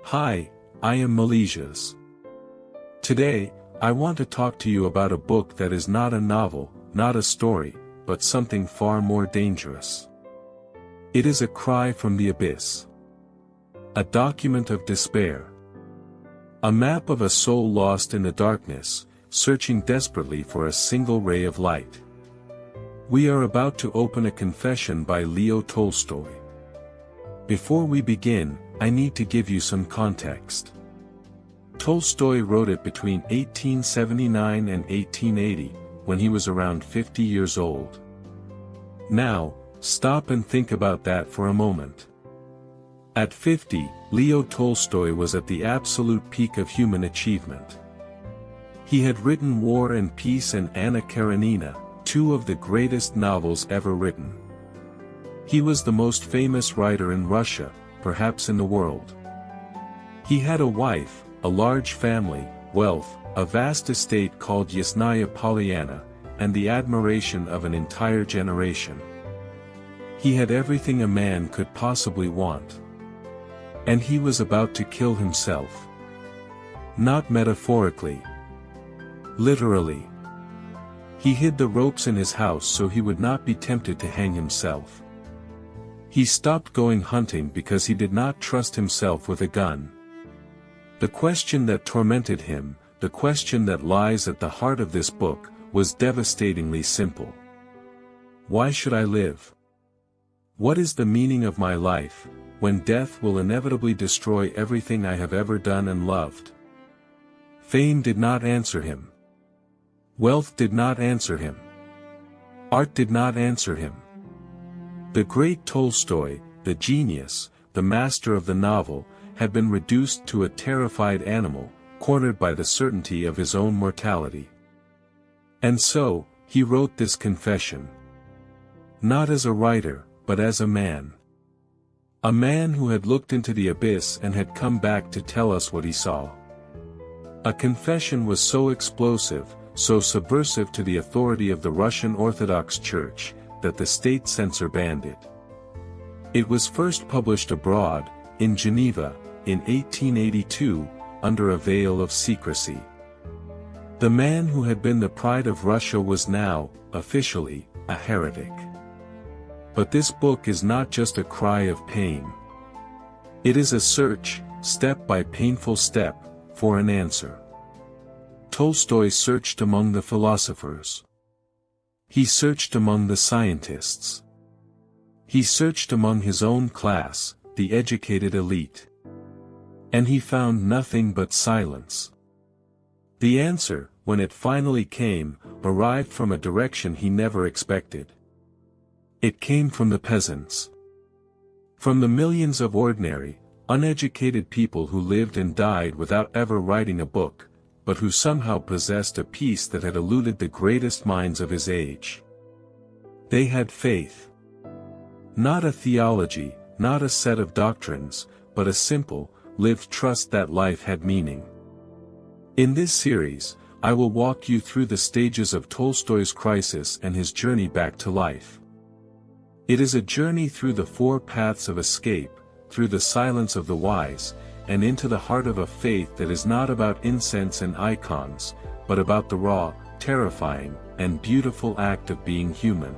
Hi, I am Malaysia's. Today, I want to talk to you about a book that is not a novel, not a story, but something far more dangerous. It is a cry from the abyss. A document of despair. A map of a soul lost in the darkness, searching desperately for a single ray of light. We are about to open a confession by Leo Tolstoy. Before we begin, I need to give you some context. Tolstoy wrote it between 1879 and 1880, when he was around 50 years old. Now, stop and think about that for a moment. At 50, Leo Tolstoy was at the absolute peak of human achievement. He had written War and Peace and Anna Karenina, two of the greatest novels ever written. He was the most famous writer in Russia, perhaps in the world. He had a wife, a large family, wealth, a vast estate called Yasnaya Polyana, and the admiration of an entire generation. He had everything a man could possibly want. And he was about to kill himself. Not metaphorically. Literally. He hid the ropes in his house so he would not be tempted to hang himself. He stopped going hunting because he did not trust himself with a gun. The question that tormented him, the question that lies at the heart of this book, was devastatingly simple. Why should I live? What is the meaning of my life, when death will inevitably destroy everything I have ever done and loved? Fame did not answer him. Wealth did not answer him. Art did not answer him. The great Tolstoy, the genius, the master of the novel, had been reduced to a terrified animal, cornered by the certainty of his own mortality. And so, he wrote this confession. Not as a writer, but as a man. A man who had looked into the abyss and had come back to tell us what he saw. A confession was so explosive, so subversive to the authority of the Russian Orthodox Church, that the state censor banned it. It was first published abroad, in Geneva, in 1882, under a veil of secrecy. The man who had been the pride of Russia was now, officially, a heretic. But this book is not just a cry of pain. It is a search, step by painful step, for an answer. Tolstoy searched among the philosophers. He searched among the scientists. He searched among his own class, the educated elite. And he found nothing but silence. The answer, when it finally came, arrived from a direction he never expected. It came from the peasants. From the millions of ordinary, uneducated people who lived and died without ever writing a book, but who somehow possessed a peace that had eluded the greatest minds of his age. They had faith. Not a theology, not a set of doctrines, but a simple, lived trust that life had meaning. In this series, I will walk you through the stages of Tolstoy's crisis and his journey back to life. It is a journey through the four paths of escape, through the silence of the wise, and into the heart of a faith that is not about incense and icons, but about the raw, terrifying, and beautiful act of being human.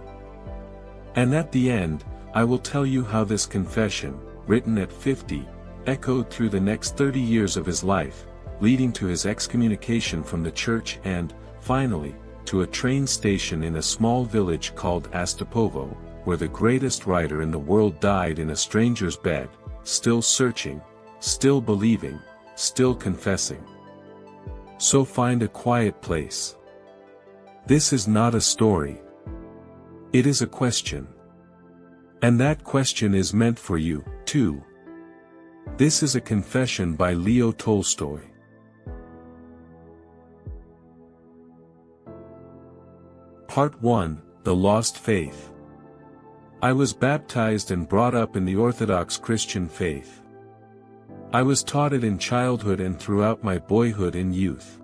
And at the end, I will tell you how this confession, written at 50, echoed through the next 30 years of his life, leading to his excommunication from the church and, finally, to a train station in a small village called Astapovo, where the greatest writer in the world died in a stranger's bed, still searching, still believing, still confessing. So find a quiet place. This is not a story. It is a question. And that question is meant for you, too. This is a confession by Leo Tolstoy. Part 1, The Lost Faith. I was baptized and brought up in the Orthodox Christian faith. I was taught it in childhood and throughout my boyhood and youth.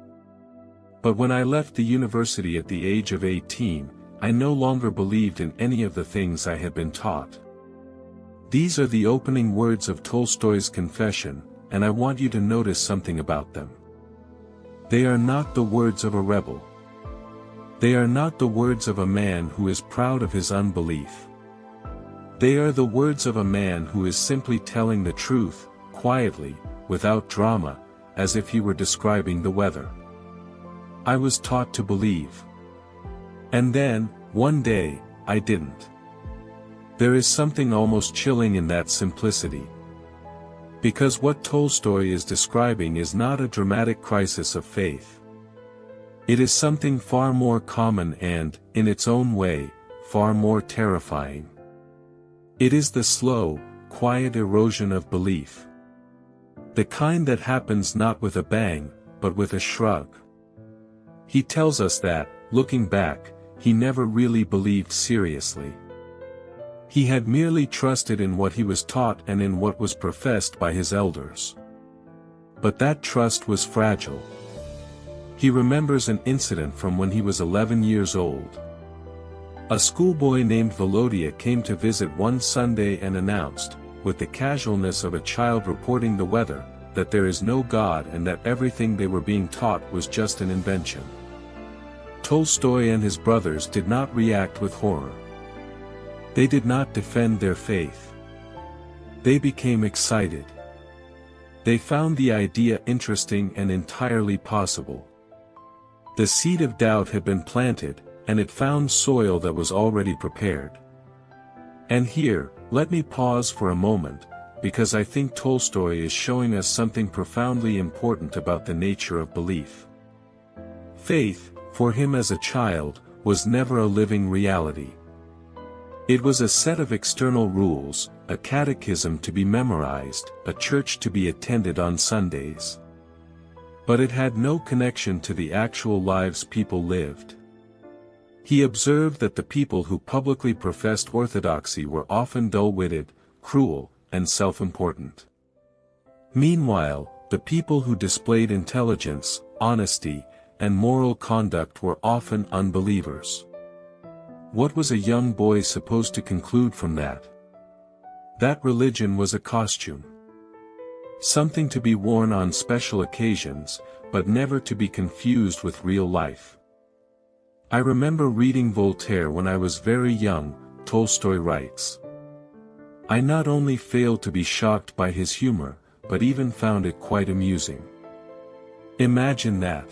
But when I left the university at the age of 18, I no longer believed in any of the things I had been taught. These are the opening words of Tolstoy's confession, and I want you to notice something about them. They are not the words of a rebel. They are not the words of a man who is proud of his unbelief. They are the words of a man who is simply telling the truth, quietly, without drama, as if he were describing the weather. I was taught to believe. And then, one day, I didn't. There is something almost chilling in that simplicity. Because what Tolstoy is describing is not a dramatic crisis of faith. It is something far more common and, in its own way, far more terrifying. It is the slow, quiet erosion of belief. The kind that happens not with a bang, but with a shrug. He tells us that, looking back, he never really believed seriously. He had merely trusted in what he was taught and in what was professed by his elders. But that trust was fragile. He remembers an incident from when he was 11 years old. A schoolboy named Volodya came to visit one Sunday and announced, with the casualness of a child reporting the weather, that there is no God and that everything they were being taught was just an invention. Tolstoy and his brothers did not react with horror. They did not defend their faith. They became excited. They found the idea interesting and entirely possible. The seed of doubt had been planted, and it found soil that was already prepared. And here, let me pause for a moment, because I think Tolstoy is showing us something profoundly important about the nature of belief. Faith, for him as a child, was never a living reality. It was a set of external rules, a catechism to be memorized, a church to be attended on Sundays. But it had no connection to the actual lives people lived. He observed that the people who publicly professed orthodoxy were often dull-witted, cruel, and self-important. Meanwhile, the people who displayed intelligence, honesty, and moral conduct were often unbelievers. What was a young boy supposed to conclude from that? That religion was a costume. Something to be worn on special occasions, but never to be confused with real life. I remember reading Voltaire when I was very young, Tolstoy writes. I not only failed to be shocked by his humor, but even found it quite amusing. Imagine that.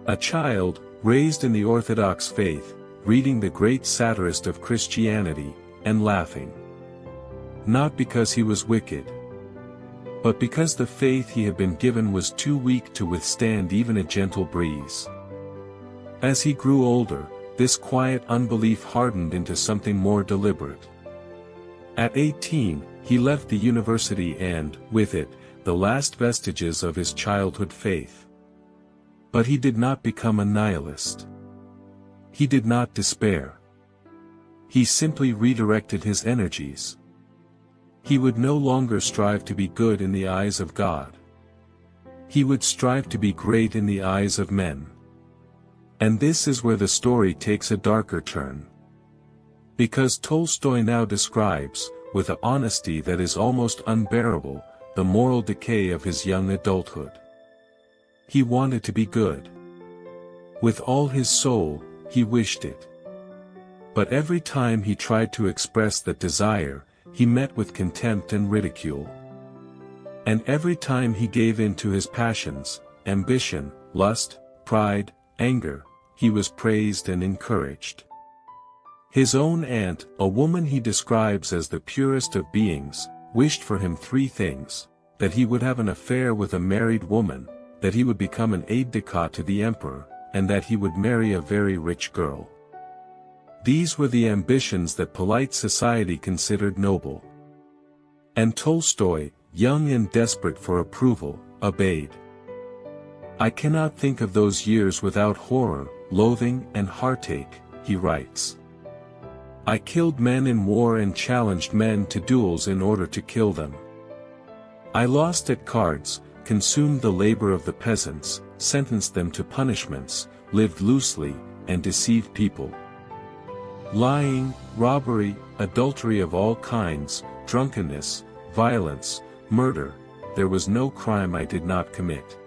A child, raised in the Orthodox faith, reading the great satirist of Christianity, and laughing. Not because he was wicked, but because the faith he had been given was too weak to withstand even a gentle breeze. As he grew older, this quiet unbelief hardened into something more deliberate. At 18, he left the university and, with it, the last vestiges of his childhood faith. But he did not become a nihilist. He did not despair. He simply redirected his energies. He would no longer strive to be good in the eyes of God. He would strive to be great in the eyes of men. And this is where the story takes a darker turn. Because Tolstoy now describes, with an honesty that is almost unbearable, the moral decay of his young adulthood. He wanted to be good. With all his soul, he wished it. But every time he tried to express that desire, he met with contempt and ridicule. And every time he gave in to his passions, ambition, lust, pride, anger, he was praised and encouraged. His own aunt, a woman he describes as the purest of beings, wished for him three things: that he would have an affair with a married woman, that he would become an aide-de-camp to the emperor, and that he would marry a very rich girl. These were the ambitions that polite society considered noble. And Tolstoy, young and desperate for approval, obeyed. I cannot think of those years without horror, loathing, and heartache, he writes. I killed men in war and challenged men to duels in order to kill them. I lost at cards, consumed the labor of the peasants, sentenced them to punishments, lived loosely, and deceived people. Lying, robbery, adultery of all kinds, drunkenness, violence, murder, there was no crime I did not commit.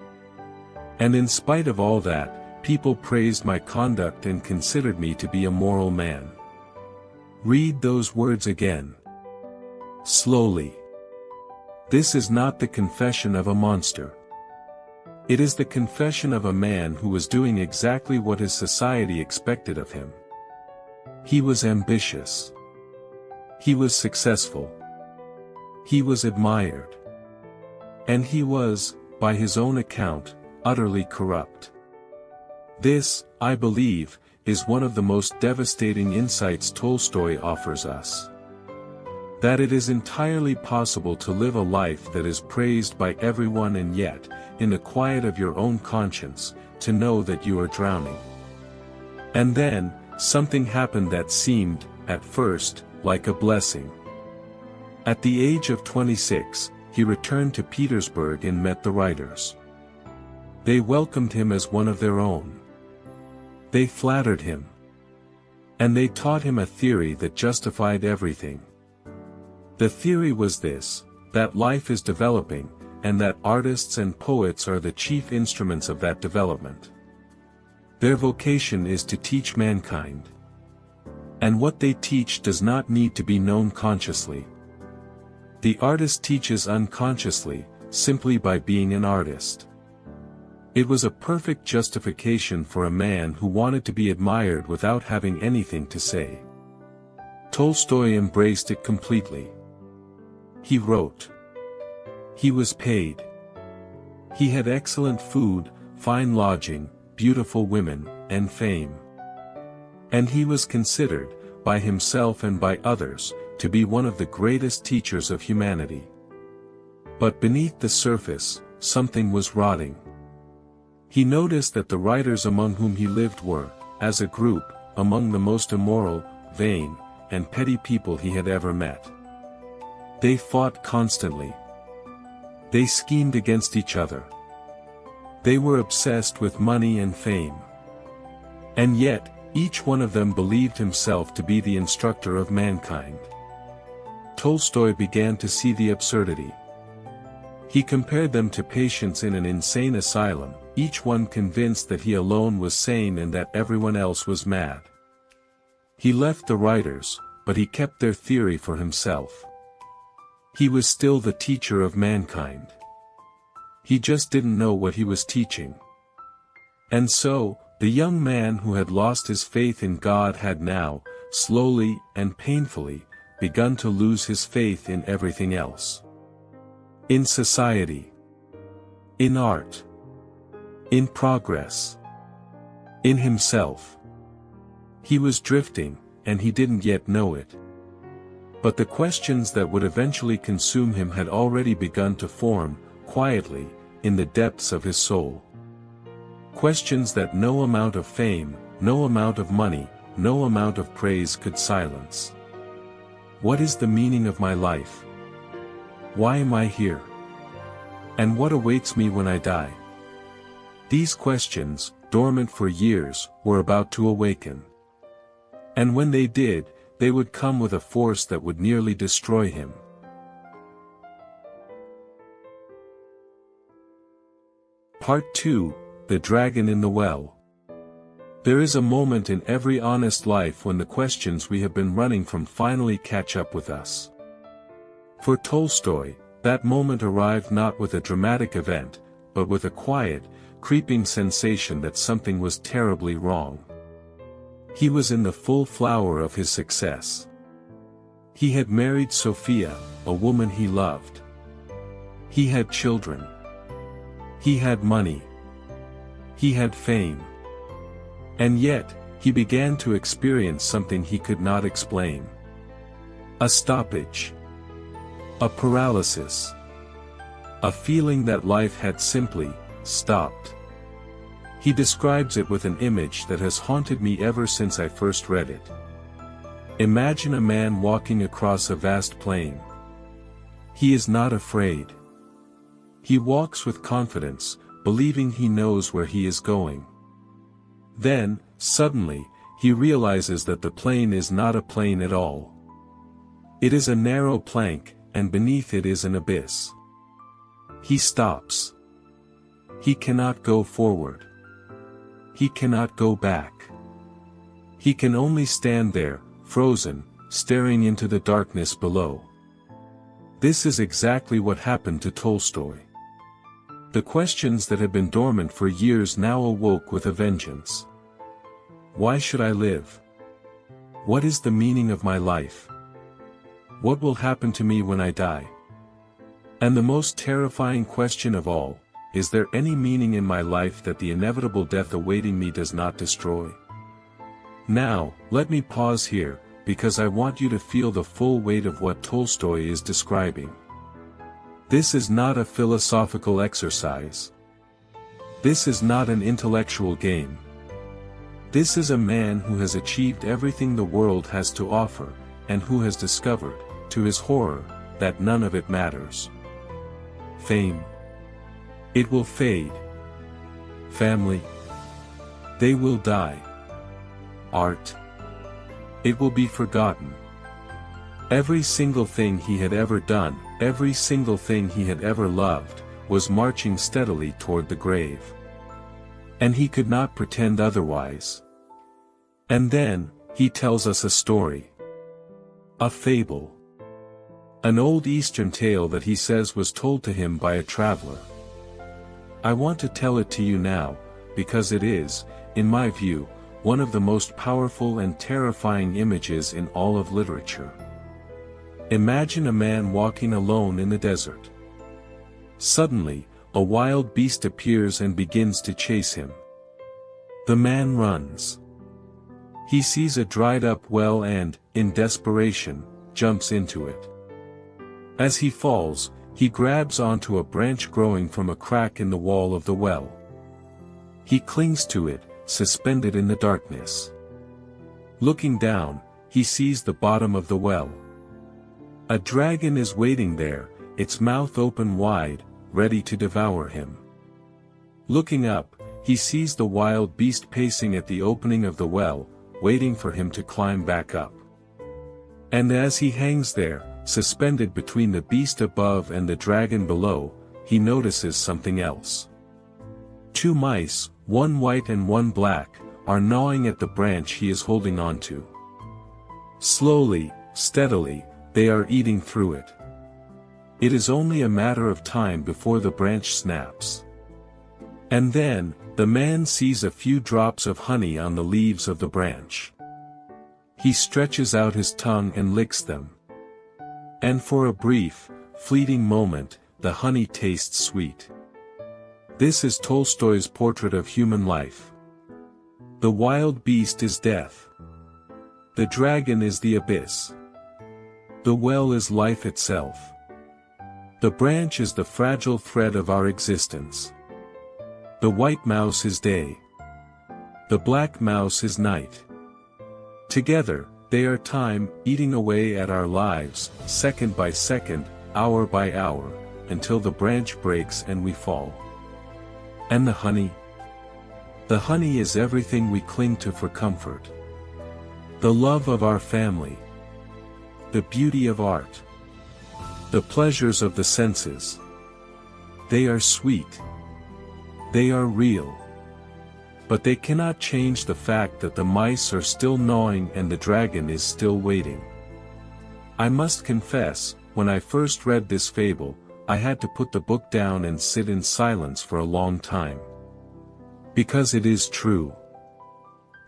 And in spite of all that, people praised my conduct and considered me to be a moral man. Read those words again. Slowly. This is not the confession of a monster. It is the confession of a man who was doing exactly what his society expected of him. He was ambitious. He was successful. He was admired. And he was, by his own account, utterly corrupt. This, I believe, is one of the most devastating insights Tolstoy offers us. That it is entirely possible to live a life that is praised by everyone and yet, in the quiet of your own conscience, to know that you are drowning. And then, something happened that seemed, at first, like a blessing. At the age of 26, he returned to Petersburg and met the writers. They welcomed him as one of their own. They flattered him. And they taught him a theory that justified everything. The theory was this, that life is developing, and that artists and poets are the chief instruments of that development. Their vocation is to teach mankind. And what they teach does not need to be known consciously. The artist teaches unconsciously, simply by being an artist. It was a perfect justification for a man who wanted to be admired without having anything to say. Tolstoy embraced it completely. He wrote. He was paid. He had excellent food, fine lodging, beautiful women, and fame. And he was considered, by himself and by others, to be one of the greatest teachers of humanity. But beneath the surface, something was rotting. He noticed that the writers among whom he lived were, as a group, among the most immoral, vain, and petty people he had ever met. They fought constantly. They schemed against each other. They were obsessed with money and fame. And yet, each one of them believed himself to be the instructor of mankind. Tolstoy began to see the absurdity. He compared them to patients in an insane asylum, each one convinced that he alone was sane and that everyone else was mad. He left the writers, but he kept their theory for himself. He was still the teacher of mankind. He just didn't know what he was teaching. And so, the young man who had lost his faith in God had now, slowly and painfully, begun to lose his faith in everything else. In society. In art. In progress. In himself. He was drifting, and he didn't yet know it. But the questions that would eventually consume him had already begun to form, quietly, in the depths of his soul. Questions that no amount of fame, no amount of money, no amount of praise could silence. What is the meaning of my life? Why am I here? And what awaits me when I die? These questions, dormant for years, were about to awaken. And when they did, they would come with a force that would nearly destroy him. Part 2, The Dragon in the Well. There is a moment in every honest life when the questions we have been running from finally catch up with us. For Tolstoy, that moment arrived not with a dramatic event, but with a quiet, creeping sensation that something was terribly wrong. He was in the full flower of his success. He had married Sophia, a woman he loved. He had children. He had money. He had fame. And yet, he began to experience something he could not explain. A stoppage. A paralysis. A feeling that life had simply stopped. He describes it with an image that has haunted me ever since I first read it. Imagine a man walking across a vast plain. He is not afraid. He walks with confidence, believing he knows where he is going. Then, suddenly, he realizes that the plain is not a plain at all. It is a narrow plank, and beneath it is an abyss. He stops. He cannot go forward. He cannot go back. He can only stand there, frozen, staring into the darkness below. This is exactly what happened to Tolstoy. The questions that had been dormant for years now awoke with a vengeance. Why should I live? What is the meaning of my life? What will happen to me when I die? And the most terrifying question of all, is there any meaning in my life that the inevitable death awaiting me does not destroy? Now, let me pause here, because I want you to feel the full weight of what Tolstoy is describing. This is not a philosophical exercise. This is not an intellectual game. This is a man who has achieved everything the world has to offer, and who has discovered, to his horror, that none of it matters. Fame. It will fade. Family. They will die. Art. It will be forgotten. Every single thing he had ever done, every single thing he had ever loved, was marching steadily toward the grave. And he could not pretend otherwise. And then, he tells us a story. A fable. An old Eastern tale that he says was told to him by a traveler. I want to tell it to you now, because it is, in my view, one of the most powerful and terrifying images in all of literature. Imagine a man walking alone in the desert. Suddenly, a wild beast appears and begins to chase him. The man runs. He sees a dried-up well and, in desperation, jumps into it. As he falls, he grabs onto a branch growing from a crack in the wall of the well. He clings to it, suspended in the darkness. Looking down, he sees the bottom of the well. A dragon is waiting there, its mouth open wide, ready to devour him. Looking up, he sees the wild beast pacing at the opening of the well, waiting for him to climb back up. And as he hangs there, suspended between the beast above and the dragon below, he notices something else. Two mice, one white and one black, are gnawing at the branch he is holding onto. Slowly, steadily, they are eating through it. It is only a matter of time before the branch snaps. And then, the man sees a few drops of honey on the leaves of the branch. He stretches out his tongue and licks them. And for a brief, fleeting moment, the honey tastes sweet. This is Tolstoy's portrait of human life. The wild beast is death. The dragon is the abyss. The well is life itself. The branch is the fragile thread of our existence. The white mouse is day. The black mouse is night. Together, they are time, eating away at our lives, second by second, hour by hour, until the branch breaks and we fall. And the honey? The honey is everything we cling to for comfort. The love of our family. The beauty of art. The pleasures of the senses. They are sweet. They are real. But they cannot change the fact that the mice are still gnawing and the dragon is still waiting. I must confess, when I first read this fable, I had to put the book down and sit in silence for a long time. Because it is true.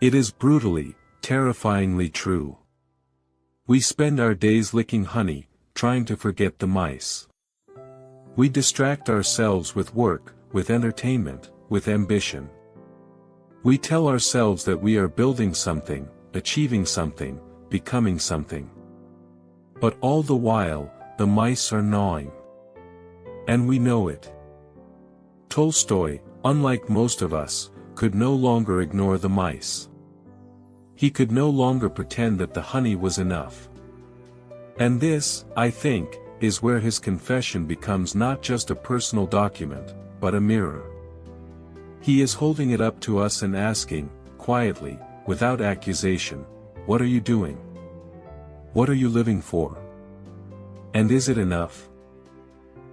It is brutally, terrifyingly true. We spend our days licking honey, trying to forget the mice. We distract ourselves with work, with entertainment, with ambition. We tell ourselves that we are building something, achieving something, becoming something. But all the while, the mice are gnawing. And we know it. Tolstoy, unlike most of us, could no longer ignore the mice. He could no longer pretend that the honey was enough. And this, I think, is where his confession becomes not just a personal document, but a mirror. He is holding it up to us and asking, quietly, without accusation, what are you doing? What are you living for? And is it enough?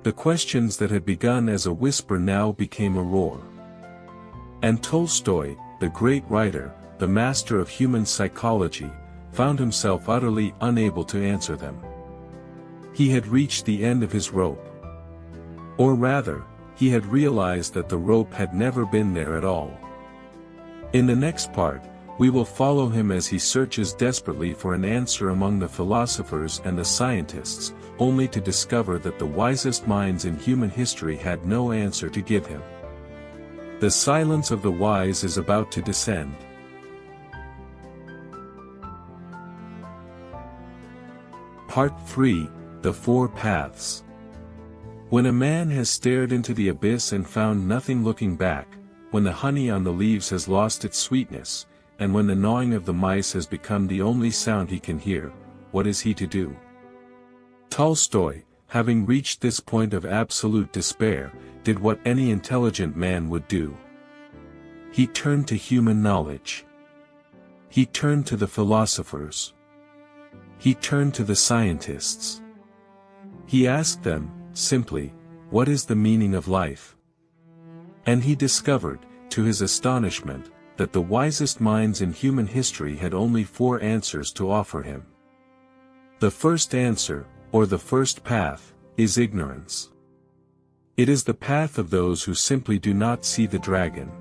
The questions that had begun as a whisper now became a roar. And Tolstoy, the great writer, the master of human psychology, found himself utterly unable to answer them. He had reached the end of his rope. Or rather, he had realized that the rope had never been there at all. In the next part, we will follow him as he searches desperately for an answer among the philosophers and the scientists, only to discover that the wisest minds in human history had no answer to give him. The silence of the wise is about to descend. Part 3, The Four Paths. When a man has stared into the abyss and found nothing looking back, when the honey on the leaves has lost its sweetness, and when the gnawing of the mice has become the only sound he can hear, what is he to do? Tolstoy, having reached this point of absolute despair, did what any intelligent man would do. He turned to human knowledge. He turned to the philosophers. He turned to the scientists. He asked them, simply, what is the meaning of life? And he discovered, to his astonishment, that the wisest minds in human history had only 4 answers to offer him. The first answer, or the first path, is ignorance. It is the path of those who simply do not see the dragon.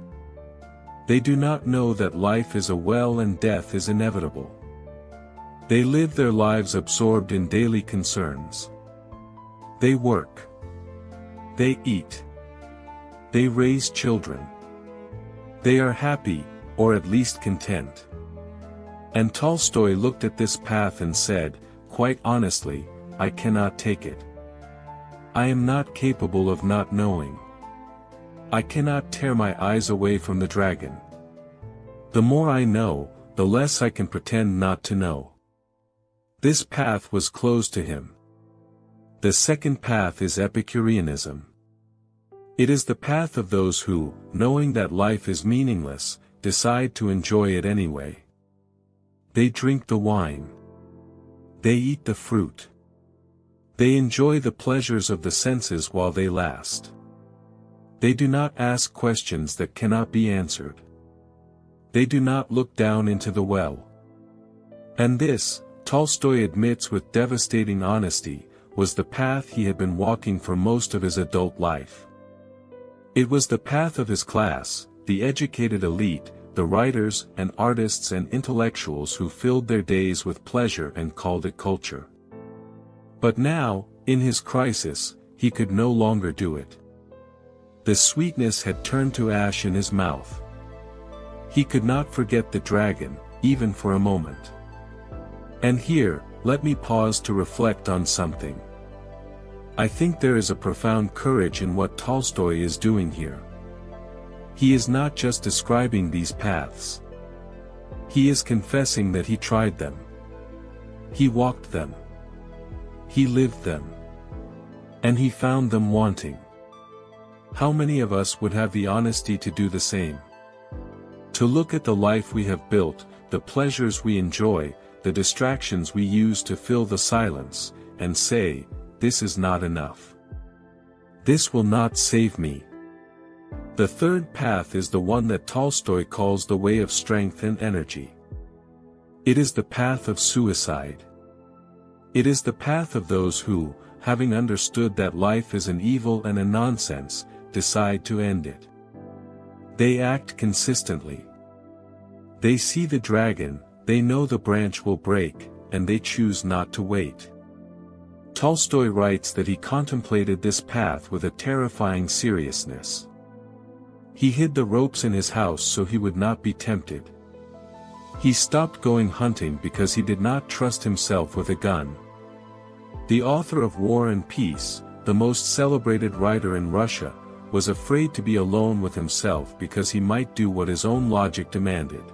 They do not know that life is a well and death is inevitable. They live their lives absorbed in daily concerns. They work. They eat. They raise children. They are happy, or at least content. And Tolstoy looked at this path and said, quite honestly, I cannot take it. I am not capable of not knowing. I cannot tear my eyes away from the dragon. The more I know, the less I can pretend not to know. This path was closed to him. The second path is Epicureanism. It is the path of those who, knowing that life is meaningless, decide to enjoy it anyway. They drink the wine. They eat the fruit. They enjoy the pleasures of the senses while they last. They do not ask questions that cannot be answered. They do not look down into the well. And this, Tolstoy admits with devastating honesty, was the path he had been walking for most of his adult life. It was the path of his class, the educated elite, the writers and artists and intellectuals who filled their days with pleasure and called it culture. But now, in his crisis, he could no longer do it. The sweetness had turned to ash in his mouth. He could not forget the dragon, even for a moment. And here, let me pause to reflect on something. I think there is a profound courage in what Tolstoy is doing here. He is not just describing these paths. He is confessing that he tried them. He walked them. He lived them. And he found them wanting. How many of us would have the honesty to do the same? To look at the life we have built, the pleasures we enjoy, the distractions we use to fill the silence, and say, this is not enough. This will not save me. The third path is the one that Tolstoy calls the way of strength and energy. It is the path of suicide. It is the path of those who, having understood that life is an evil and a nonsense, decide to end it. They act consistently. They see the dragon, they know the branch will break, and they choose not to wait. Tolstoy writes that he contemplated this path with a terrifying seriousness. He hid the ropes in his house so he would not be tempted. He stopped going hunting because he did not trust himself with a gun. The author of War and Peace, the most celebrated writer in Russia, was afraid to be alone with himself because he might do what his own logic demanded.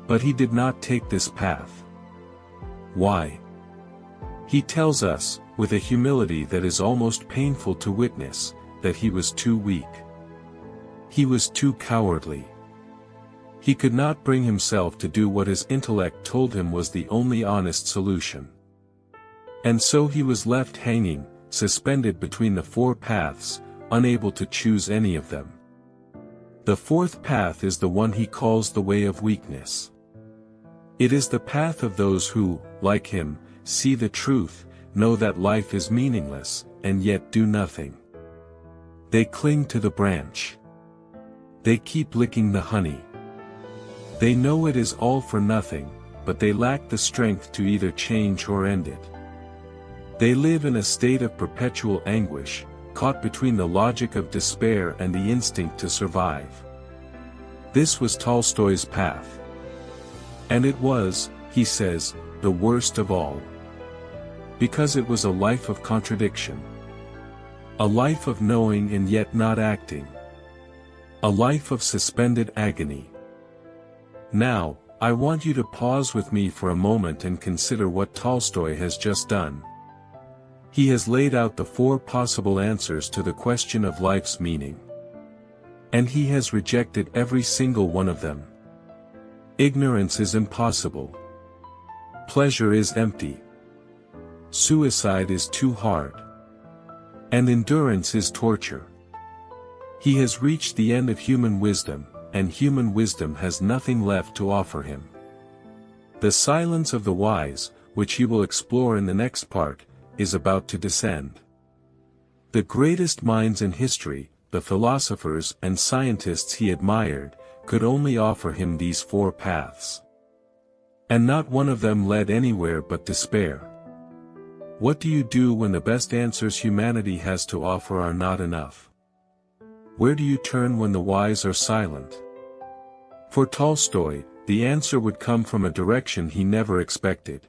But he did not take this path. Why? He tells us, with a humility that is almost painful to witness, that he was too weak. He was too cowardly. He could not bring himself to do what his intellect told him was the only honest solution. And so he was left hanging, suspended between the four paths, unable to choose any of them. The fourth path is the one he calls the way of weakness. It is the path of those who, like him, see the truth, know that life is meaningless, and yet do nothing. They cling to the branch. They keep licking the honey. They know it is all for nothing, but they lack the strength to either change or end it. They live in a state of perpetual anguish, caught between the logic of despair and the instinct to survive. This was Tolstoy's path. And it was, he says, the worst of all. Because it was a life of contradiction. A life of knowing and yet not acting. A life of suspended agony. Now, I want you to pause with me for a moment and consider what Tolstoy has just done. He has laid out the four possible answers to the question of life's meaning. And he has rejected every single one of them. Ignorance is impossible. Pleasure is empty. Suicide is too hard. And endurance is torture. He has reached the end of human wisdom, and human wisdom has nothing left to offer him. The silence of the wise, which he will explore in the next part, is about to descend. The greatest minds in history, the philosophers and scientists he admired, could only offer him these four paths. And not one of them led anywhere but despair. What do you do when the best answers humanity has to offer are not enough? Where do you turn when the wise are silent? For Tolstoy, the answer would come from a direction he never expected.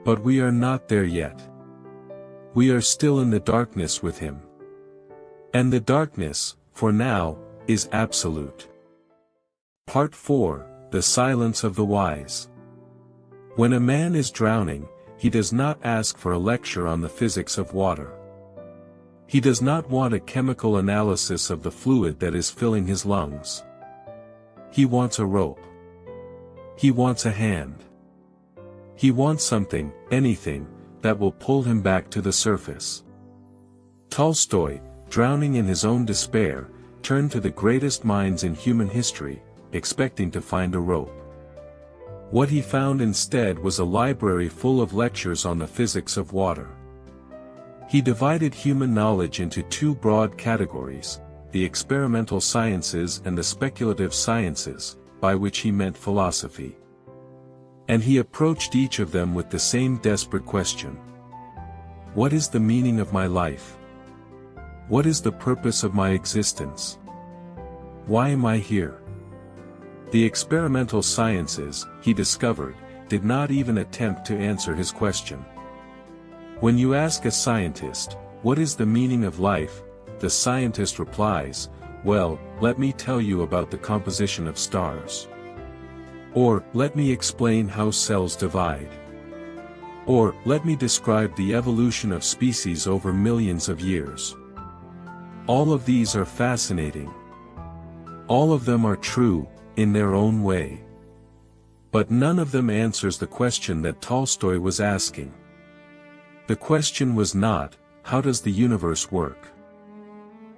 But we are not there yet. We are still in the darkness with him. And the darkness, for now, is absolute. Part 4, The Silence of the Wise. When a man is drowning, he does not ask for a lecture on the physics of water. He does not want a chemical analysis of the fluid that is filling his lungs. He wants a rope. He wants a hand. He wants something, anything, that will pull him back to the surface. Tolstoy, drowning in his own despair, turned to the greatest minds in human history, expecting to find a rope. What he found instead was a library full of lectures on the physics of water. He divided human knowledge into two broad categories, the experimental sciences and the speculative sciences, by which he meant philosophy. And he approached each of them with the same desperate question. What is the meaning of my life? What is the purpose of my existence? Why am I here? The experimental sciences, he discovered, did not even attempt to answer his question. When you ask a scientist, what is the meaning of life, the scientist replies, well, let me tell you about the composition of stars. Or, let me explain how cells divide. Or, let me describe the evolution of species over millions of years. All of these are fascinating. All of them are true, in their own way. But none of them answers the question that Tolstoy was asking. The question was not, how does the universe work?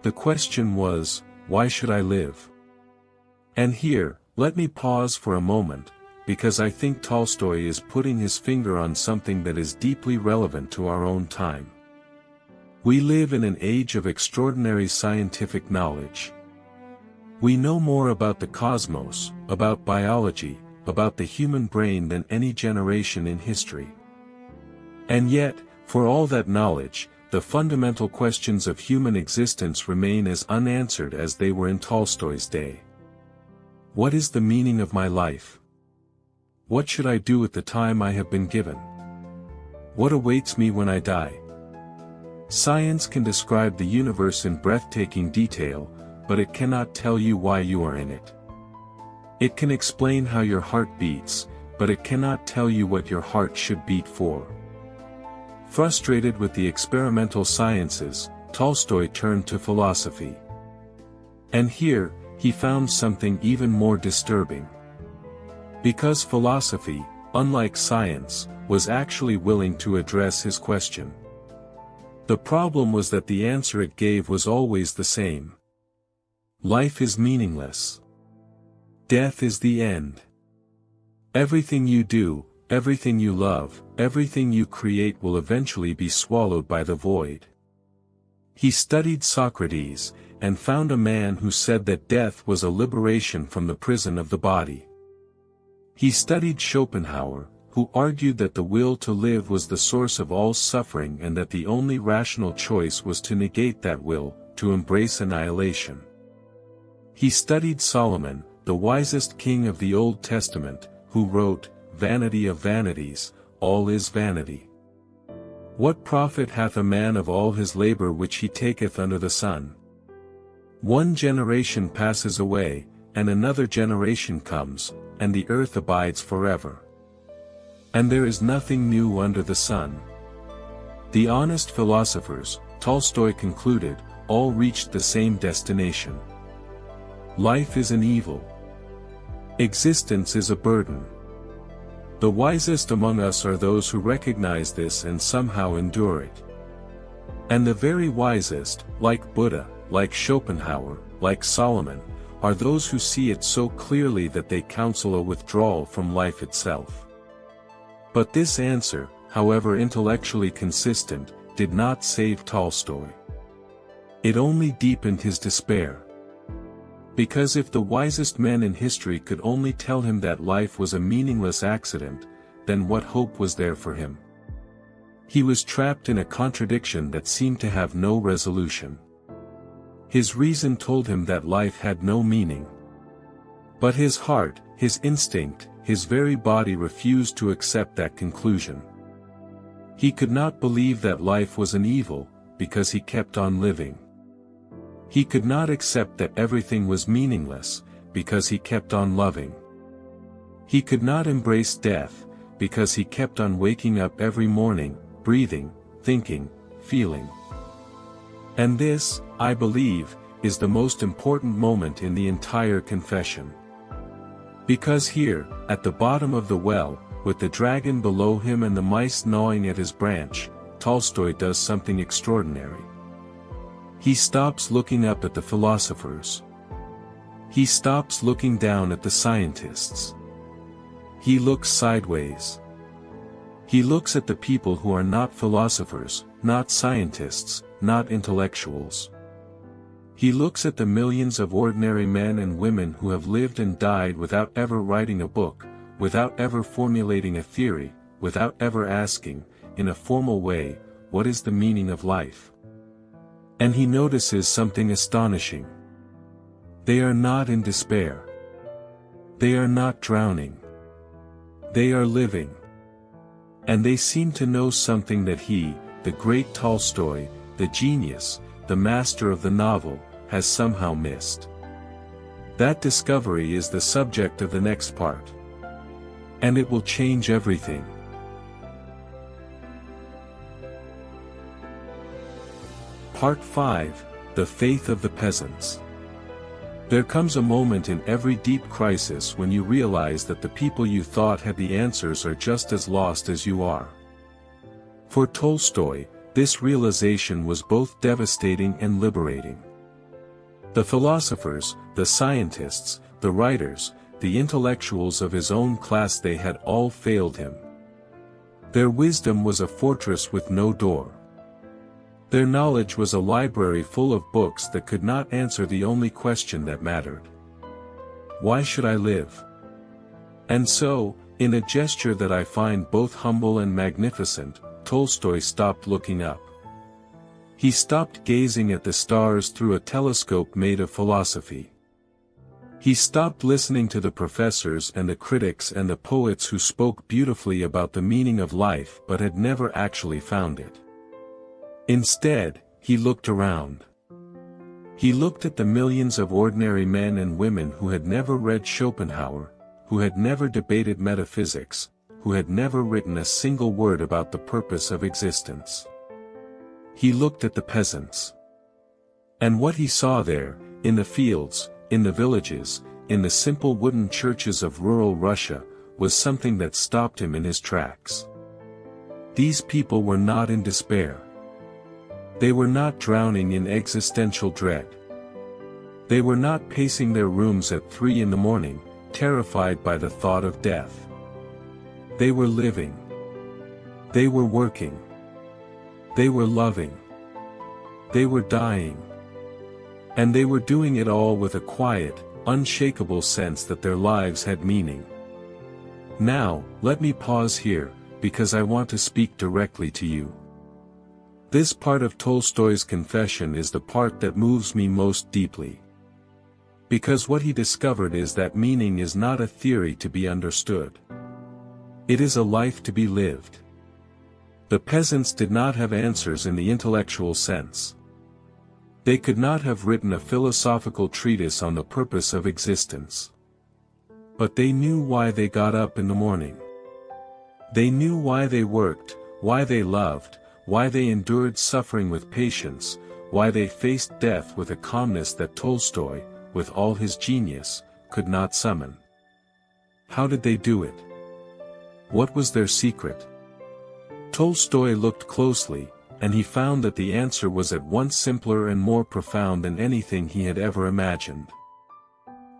The question was, why should I live? And here, let me pause for a moment, because I think Tolstoy is putting his finger on something that is deeply relevant to our own time. We live in an age of extraordinary scientific knowledge. We know more about the cosmos, about biology, about the human brain than any generation in history. And yet, for all that knowledge, the fundamental questions of human existence remain as unanswered as they were in Tolstoy's day. What is the meaning of my life? What should I do with the time I have been given? What awaits me when I die? Science can describe the universe in breathtaking detail, but it cannot tell you why you are in it. It can explain how your heart beats, but it cannot tell you what your heart should beat for. Frustrated with the experimental sciences, Tolstoy turned to philosophy. And here, he found something even more disturbing. Because philosophy, unlike science, was actually willing to address his question. The problem was that the answer it gave was always the same. Life is meaningless. Death is the end. Everything you do, everything you love, everything you create will eventually be swallowed by the void. He studied Socrates, and found a man who said that death was a liberation from the prison of the body. He studied Schopenhauer, who argued that the will to live was the source of all suffering and that the only rational choice was to negate that will, to embrace annihilation. He studied Solomon, the wisest king of the Old Testament, who wrote, "Vanity of vanities, all is vanity. What profit hath a man of all his labor which he taketh under the sun? One generation passes away, and another generation comes, and the earth abides forever. And there is nothing new under the sun." The honest philosophers, Tolstoy concluded, all reached the same destination. Life is an evil. Existence is a burden. The wisest among us are those who recognize this and somehow endure it. And the very wisest, like Buddha, like Schopenhauer, like Solomon, are those who see it so clearly that they counsel a withdrawal from life itself. But this answer, however intellectually consistent, did not save Tolstoy. It only deepened his despair. Because if the wisest men in history could only tell him that life was a meaningless accident, then what hope was there for him? He was trapped in a contradiction that seemed to have no resolution. His reason told him that life had no meaning. But his heart, his instinct, his very body refused to accept that conclusion. He could not believe that life was an evil, because he kept on living. He could not accept that everything was meaningless, because he kept on loving. He could not embrace death, because he kept on waking up every morning, breathing, thinking, feeling. And this, I believe, is the most important moment in the entire confession. Because here, at the bottom of the well, with the dragon below him and the mice gnawing at his branch, Tolstoy does something extraordinary. He stops looking up at the philosophers. He stops looking down at the scientists. He looks sideways. He looks at the people who are not philosophers, not scientists, not intellectuals. He looks at the millions of ordinary men and women who have lived and died without ever writing a book, without ever formulating a theory, without ever asking, in a formal way, what is the meaning of life? And he notices something astonishing. They are not in despair. They are not drowning. They are living. And they seem to know something that he, the great Tolstoy, the genius, the master of the novel, has somehow missed. That discovery is the subject of the next part. And it will change everything. Part 5, The Faith of the Peasants. There comes a moment in every deep crisis when you realize that the people you thought had the answers are just as lost as you are. For Tolstoy, this realization was both devastating and liberating. The philosophers, the scientists, the writers, the intellectuals of his own class, they had all failed him. Their wisdom was a fortress with no door. Their knowledge was a library full of books that could not answer the only question that mattered. Why should I live? And so, in a gesture that I find both humble and magnificent, Tolstoy stopped looking up. He stopped gazing at the stars through a telescope made of philosophy. He stopped listening to the professors and the critics and the poets who spoke beautifully about the meaning of life but had never actually found it. Instead, he looked around. He looked at the millions of ordinary men and women who had never read Schopenhauer, who had never debated metaphysics, who had never written a single word about the purpose of existence. He looked at the peasants. And what he saw there, in the fields, in the villages, in the simple wooden churches of rural Russia, was something that stopped him in his tracks. These people were not in despair. They were not drowning in existential dread. They were not pacing their rooms at 3 in the morning, terrified by the thought of death. They were living. They were working. They were loving. They were dying. And they were doing it all with a quiet, unshakable sense that their lives had meaning. Now, let me pause here, because I want to speak directly to you. This part of Tolstoy's confession is the part that moves me most deeply. Because what he discovered is that meaning is not a theory to be understood. It is a life to be lived. The peasants did not have answers in the intellectual sense. They could not have written a philosophical treatise on the purpose of existence. But they knew why they got up in the morning. They knew why they worked, why they loved, why they endured suffering with patience, why they faced death with a calmness that Tolstoy, with all his genius, could not summon. How did they do it? What was their secret? Tolstoy looked closely, and he found that the answer was at once simpler and more profound than anything he had ever imagined.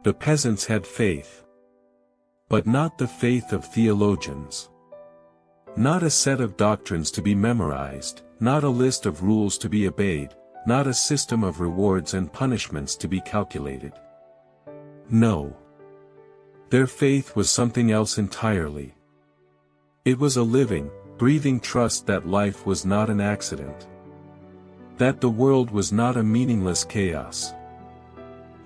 The peasants had faith. But not the faith of theologians. Not a set of doctrines to be memorized, not a list of rules to be obeyed, not a system of rewards and punishments to be calculated. No. Their faith was something else entirely. It was a living, breathing trust that life was not an accident. That the world was not a meaningless chaos.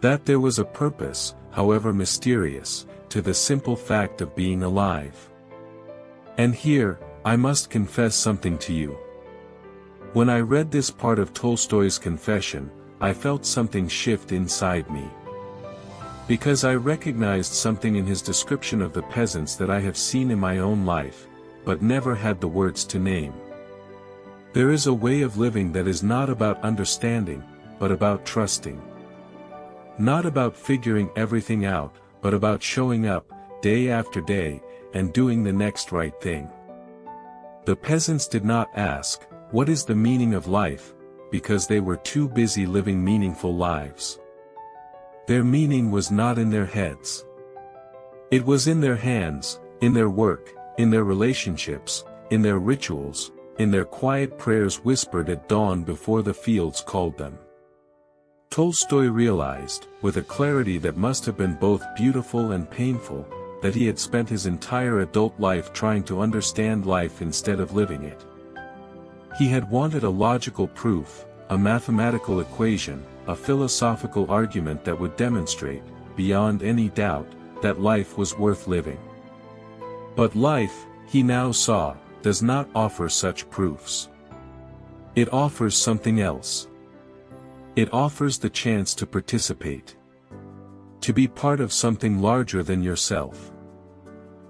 That there was a purpose, however mysterious, to the simple fact of being alive. And here, I must confess something to you. When I read this part of Tolstoy's confession, I felt something shift inside me. Because I recognized something in his description of the peasants that I have seen in my own life, but never had the words to name. There is a way of living that is not about understanding, but about trusting. Not about figuring everything out, but about showing up, day after day, and doing the next right thing. The peasants did not ask, "What is the meaning of life?" because they were too busy living meaningful lives. Their meaning was not in their heads. It was in their hands, in their work, in their relationships, in their rituals, in their quiet prayers whispered at dawn before the fields called them. Tolstoy realized, with a clarity that must have been both beautiful and painful, that he had spent his entire adult life trying to understand life instead of living it. He had wanted a logical proof, a mathematical equation, a philosophical argument that would demonstrate, beyond any doubt, that life was worth living. But life, he now saw, does not offer such proofs. It offers something else. It offers the chance to participate. To be part of something larger than yourself.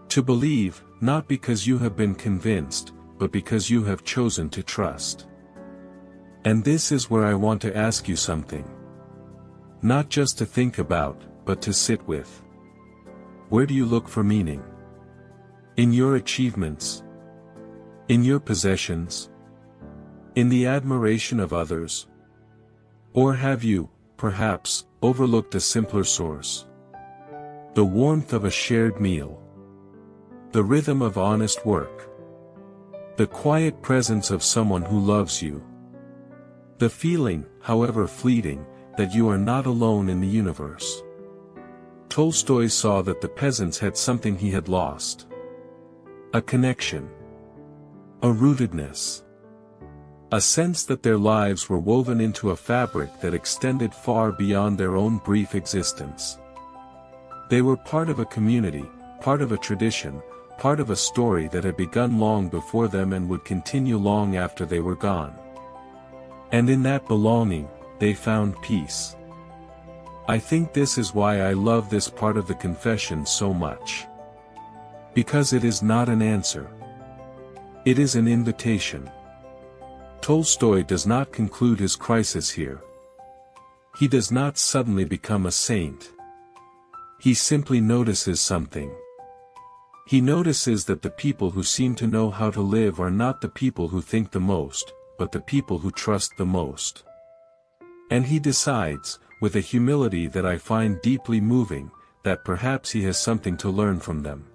To believe, not because you have been convinced, but because you have chosen to trust. And this is where I want to ask you something. Not just to think about, but to sit with. Where do you look for meaning? In your achievements? In your possessions? In the admiration of others? Or have you, perhaps, overlooked a simpler source? The warmth of a shared meal. The rhythm of honest work. The quiet presence of someone who loves you. The feeling, however fleeting, that you are not alone in the universe. Tolstoy saw that the peasants had something he had lost. A connection. A rootedness. A sense that their lives were woven into a fabric that extended far beyond their own brief existence. They were part of a community, part of a tradition, part of a story that had begun long before them and would continue long after they were gone. And in that belonging, they found peace. I think this is why I love this part of the confession so much. Because it is not an answer. It is an invitation. Tolstoy does not conclude his crisis here. He does not suddenly become a saint. He simply notices something. He notices that the people who seem to know how to live are not the people who think the most, but the people who trust the most. And he decides, with a humility that I find deeply moving, that perhaps he has something to learn from them.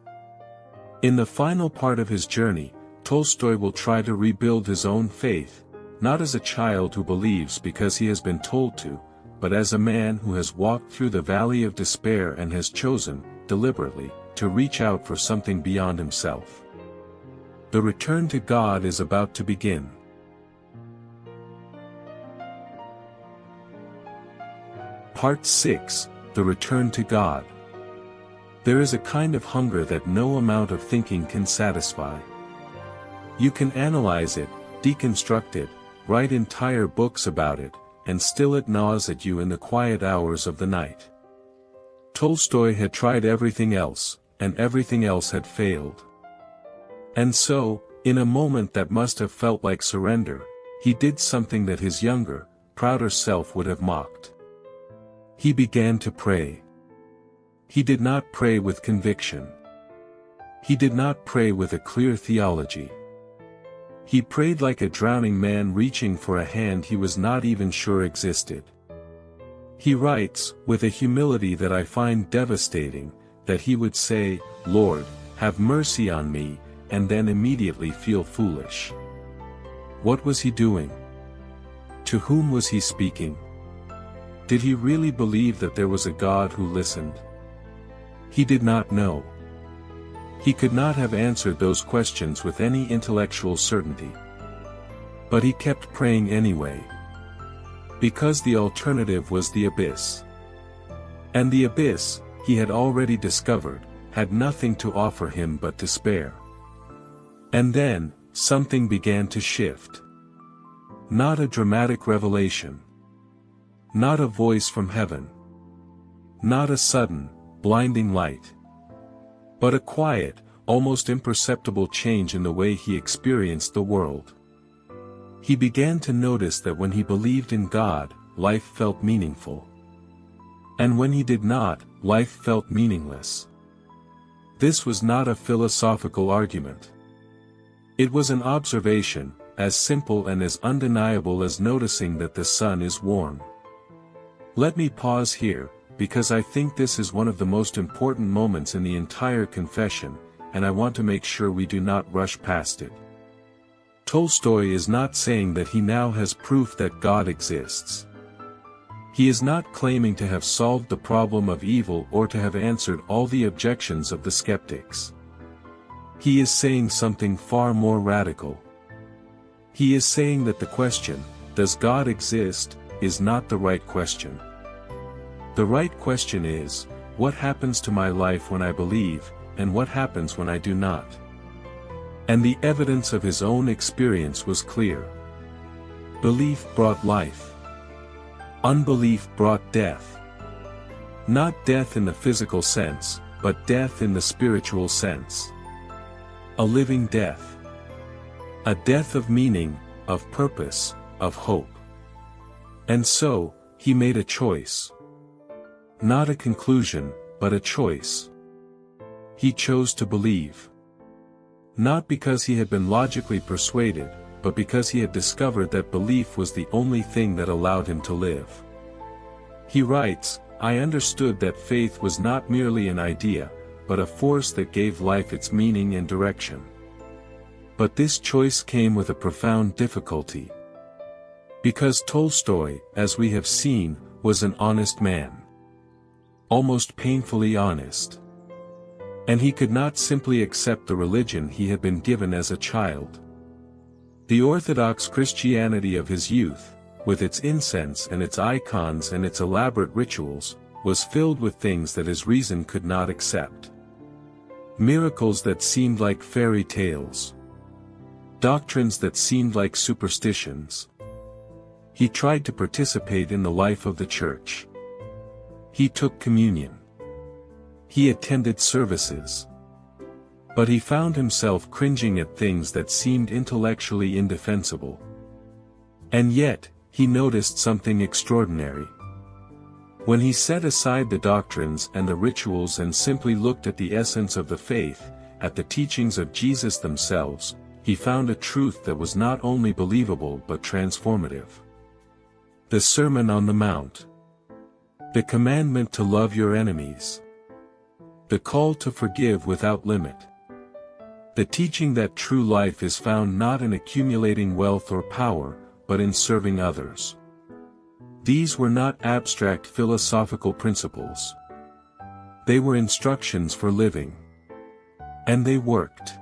In the final part of his journey, Tolstoy will try to rebuild his own faith, not as a child who believes because he has been told to, but as a man who has walked through the valley of despair and has chosen, deliberately, to reach out for something beyond himself. The return to God is about to begin. Part 6, The Return to God. There is a kind of hunger that no amount of thinking can satisfy. You can analyze it, deconstruct it, write entire books about it, and still it gnaws at you in the quiet hours of the night. Tolstoy had tried everything else, and everything else had failed. And so, in a moment that must have felt like surrender, he did something that his younger, prouder self would have mocked. He began to pray. He did not pray with conviction. He did not pray with a clear theology. He prayed like a drowning man reaching for a hand he was not even sure existed. He writes, with a humility that I find devastating, that he would say, "Lord, have mercy on me," and then immediately feel foolish. What was he doing? To whom was he speaking? Did he really believe that there was a God who listened? He did not know. He could not have answered those questions with any intellectual certainty. But he kept praying anyway. Because the alternative was the abyss. And the abyss, he had already discovered, had nothing to offer him but despair. And then, something began to shift. Not a dramatic revelation. Not a voice from heaven. Not a sudden, blinding light. But a quiet, almost imperceptible change in the way he experienced the world. He began to notice that when he believed in God, life felt meaningful. And when he did not, life felt meaningless. This was not a philosophical argument. It was an observation, as simple and as undeniable as noticing that the sun is warm. Let me pause here, because I think this is one of the most important moments in the entire confession, and I want to make sure we do not rush past it. Tolstoy is not saying that he now has proof that God exists. He is not claiming to have solved the problem of evil or to have answered all the objections of the skeptics. He is saying something far more radical. He is saying that the question, "Does God exist?" is not the right question. The right question is, what happens to my life when I believe, and what happens when I do not? And the evidence of his own experience was clear. Belief brought life. Unbelief brought death. Not death in the physical sense, but death in the spiritual sense. A living death. A death of meaning, of purpose, of hope. And so, he made a choice. Not a conclusion, but a choice. He chose to believe. Not because he had been logically persuaded, but because he had discovered that belief was the only thing that allowed him to live. He writes, "I understood that faith was not merely an idea, but a force that gave life its meaning and direction." But this choice came with a profound difficulty. Because Tolstoy, as we have seen, was an honest man. Almost painfully honest. And he could not simply accept the religion he had been given as a child. The Orthodox Christianity of his youth, with its incense and its icons and its elaborate rituals, was filled with things that his reason could not accept. Miracles that seemed like fairy tales. Doctrines that seemed like superstitions. He tried to participate in the life of the church. He took communion. He attended services. But he found himself cringing at things that seemed intellectually indefensible. And yet, he noticed something extraordinary. When he set aside the doctrines and the rituals and simply looked at the essence of the faith, at the teachings of Jesus themselves, he found a truth that was not only believable but transformative. The Sermon on the Mount. The commandment to love your enemies. The call to forgive without limit. The teaching that true life is found not in accumulating wealth or power, but in serving others. These were not abstract philosophical principles. They were instructions for living. And they worked.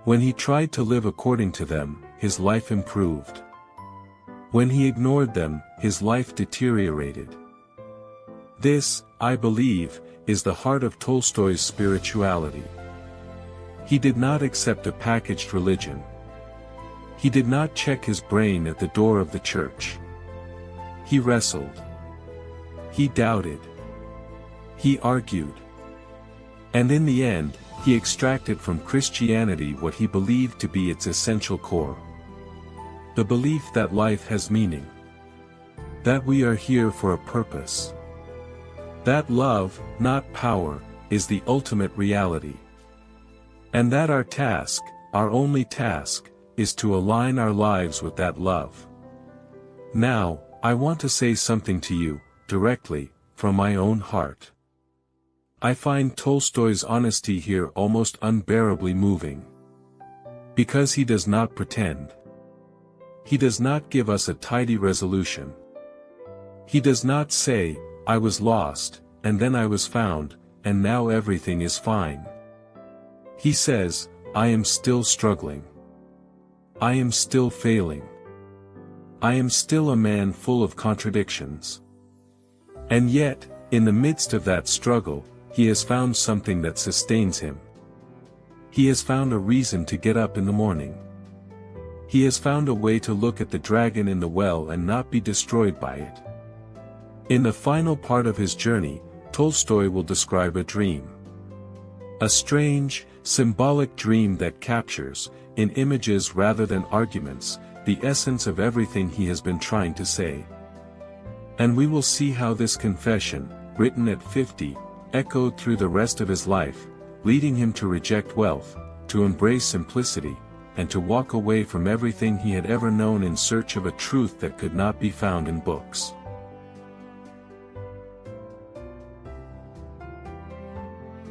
When he tried to live according to them, his life improved. When he ignored them, his life deteriorated. This, I believe, is the heart of Tolstoy's spirituality. He did not accept a packaged religion. He did not check his brain at the door of the church. He wrestled. He doubted. He argued. And in the end, he extracted from Christianity what he believed to be its essential core. The belief that life has meaning. That we are here for a purpose. That love, not power, is the ultimate reality. And that our task, our only task, is to align our lives with that love. Now, I want to say something to you, directly, from my own heart. I find Tolstoy's honesty here almost unbearably moving. Because he does not pretend. He does not give us a tidy resolution. He does not say, I was lost, and then I was found, and now everything is fine. He says, I am still struggling. I am still failing. I am still a man full of contradictions. And yet, in the midst of that struggle, he has found something that sustains him. He has found a reason to get up in the morning. He has found a way to look at the dragon in the well and not be destroyed by it. In the final part of his journey, Tolstoy will describe a dream. A strange, symbolic dream that captures, in images rather than arguments, the essence of everything he has been trying to say. And we will see how this confession, written at 50, echoed through the rest of his life, leading him to reject wealth, to embrace simplicity, and to walk away from everything he had ever known in search of a truth that could not be found in books.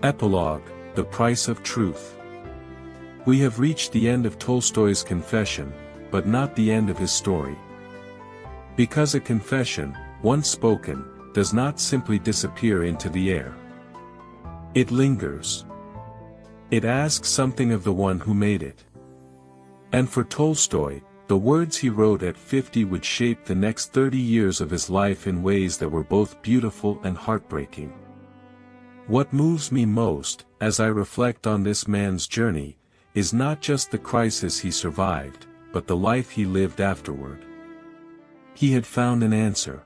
Epilogue: The Price of Truth. We have reached the end of Tolstoy's confession, but not the end of his story. Because a confession, once spoken, does not simply disappear into the air. It lingers. It asks something of the one who made it. And for Tolstoy, the words he wrote at 50 would shape the next 30 years of his life in ways that were both beautiful and heartbreaking. What moves me most, as I reflect on this man's journey, is not just the crisis he survived, but the life he lived afterward. He had found an answer.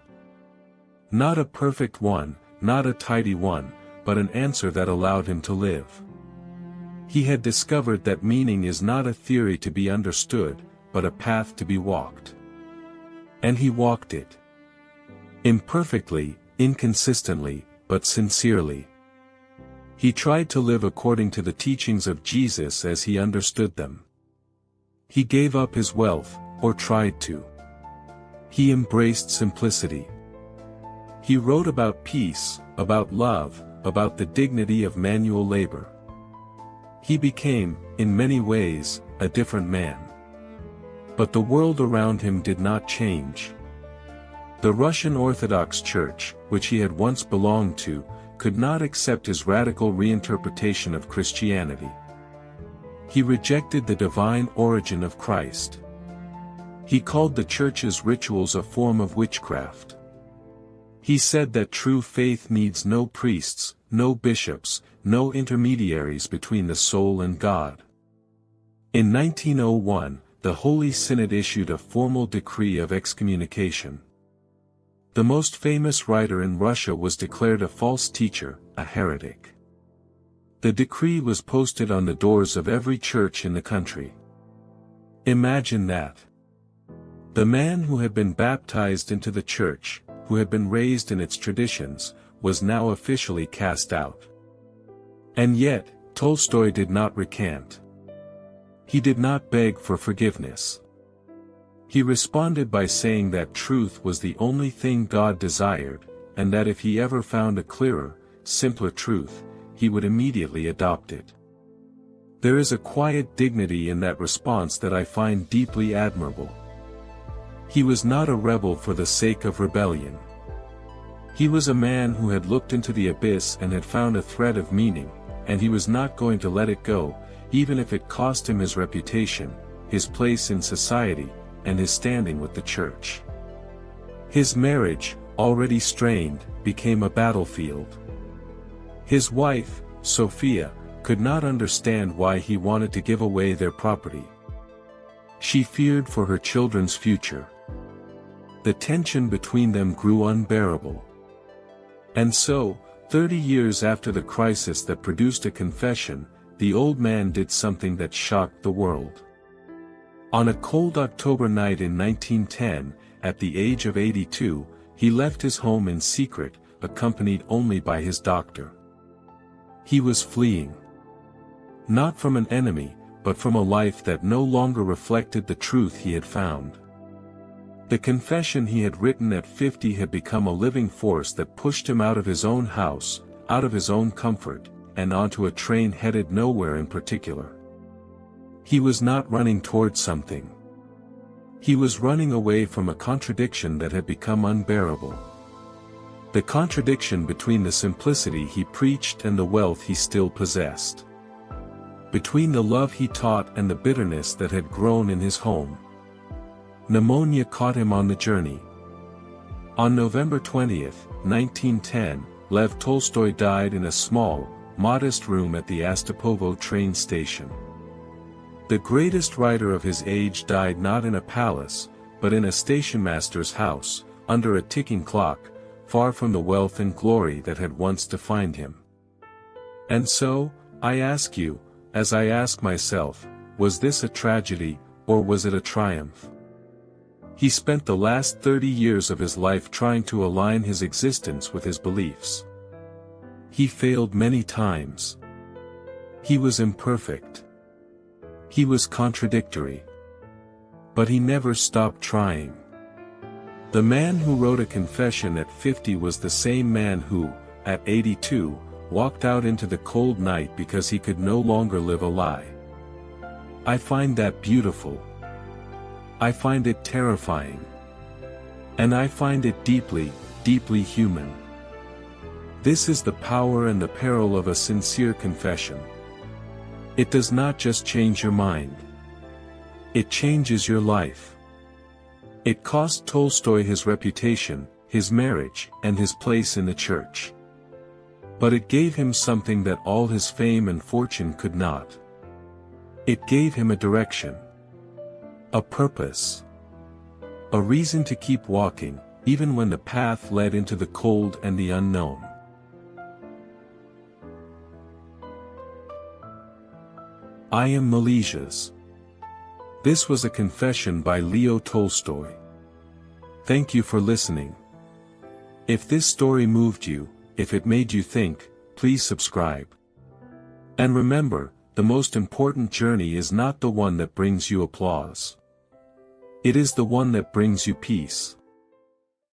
Not a perfect one, not a tidy one, but an answer that allowed him to live. He had discovered that meaning is not a theory to be understood, but a path to be walked. And he walked it. Imperfectly, inconsistently, but sincerely. He tried to live according to the teachings of Jesus as he understood them. He gave up his wealth, or tried to. He embraced simplicity. He wrote about peace, about love, about the dignity of manual labor. He became, in many ways, a different man. But the world around him did not change. The Russian Orthodox Church, which he had once belonged to, could not accept his radical reinterpretation of Christianity. He rejected the divine origin of Christ. He called the Church's rituals a form of witchcraft. He said that true faith needs no priests, no bishops, no intermediaries between the soul and God. In 1901, the Holy Synod issued a formal decree of excommunication. The most famous writer in Russia was declared a false teacher, a heretic. The decree was posted on the doors of every church in the country. Imagine that. The man who had been baptized into the church, who had been raised in its traditions, was now officially cast out. And yet, Tolstoy did not recant. He did not beg for forgiveness. He responded by saying that truth was the only thing God desired, and that if he ever found a clearer, simpler truth, he would immediately adopt it. There is a quiet dignity in that response that I find deeply admirable. He was not a rebel for the sake of rebellion. He was a man who had looked into the abyss and had found a thread of meaning, and he was not going to let it go, even if it cost him his reputation, his place in society, and his standing with the church. His marriage, already strained, became a battlefield. His wife, Sophia, could not understand why he wanted to give away their property. She feared for her children's future. The tension between them grew unbearable. And so, 30 years after the crisis that produced a confession, the old man did something that shocked the world. On a cold October night in 1910, at the age of 82, he left his home in secret, accompanied only by his doctor. He was fleeing. Not from an enemy, but from a life that no longer reflected the truth he had found. The confession he had written at 50 had become a living force that pushed him out of his own house, out of his own comfort, and onto a train headed nowhere in particular. He was not running towards something. He was running away from a contradiction that had become unbearable. The contradiction between the simplicity he preached and the wealth he still possessed. Between the love he taught and the bitterness that had grown in his home. Pneumonia caught him on the journey. On November 20, 1910, Lev Tolstoy died in a small, modest room at the Ostapovo train station. The greatest writer of his age died not in a palace, but in a stationmaster's house, under a ticking clock, far from the wealth and glory that had once defined him. And so, I ask you, as I ask myself, was this a tragedy, or was it a triumph? He spent the last 30 years of his life trying to align his existence with his beliefs. He failed many times. He was imperfect. He was contradictory. But he never stopped trying. The man who wrote a confession at 50 was the same man who, at 82, walked out into the cold night because he could no longer live a lie. I find that beautiful. I find it terrifying. And I find it deeply, deeply human. This is the power and the peril of a sincere confession. It does not just change your mind. It changes your life. It cost Tolstoy his reputation, his marriage, and his place in the church. But it gave him something that all his fame and fortune could not. It gave him a direction. A purpose. A reason to keep walking, even when the path led into the cold and the unknown. I am Milesia's. This was a confession by Leo Tolstoy. Thank you for listening. If this story moved you, if it made you think, please subscribe. And remember, the most important journey is not the one that brings you applause. It is the one that brings you peace.